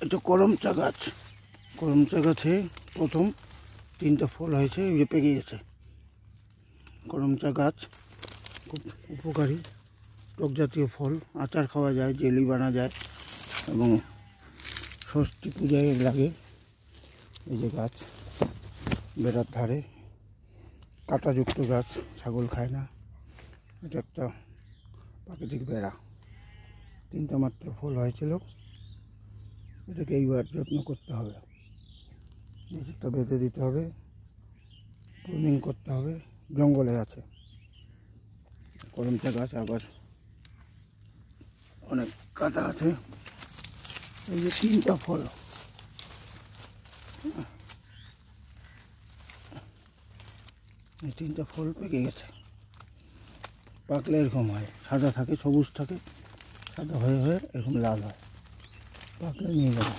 এটা করমচা গাছ। করমচা গাছে প্রথম 3টা ফল হয়েছে, এই যে পেকে গেছে। করমচা গাছ খুব উপকারী টক জাতীয় ফল, আচার খাওয়া যায়, জেলি বানা যায় এবং ষষ্ঠী পূজায় লাগে। এই যে গাছ বেড়ার ধারে, কাঁটাযুক্ত গাছ, ছাগল খায় না। এটা একটা প্রাকৃতিক বেড়া। 3টা মাত্র ফল হয়েছিল। এটাকে এইবার যত্ন করতে হবে, নিচেরটা বেঁধে দিতে হবে, প্রুনিং করতে হবে। জঙ্গলে আছে করমচা গাছ, আবার অনেক কাটা আছে। এই যে 3টা ফল, এই 3টা ফল পেকে গেছে। পাকলে এরকম হয়, সাদা থাকে, সবুজ থাকে, সাদা হয়ে হয়ে এরকম লাল হয়। পাকলে নিয়ে যাবে।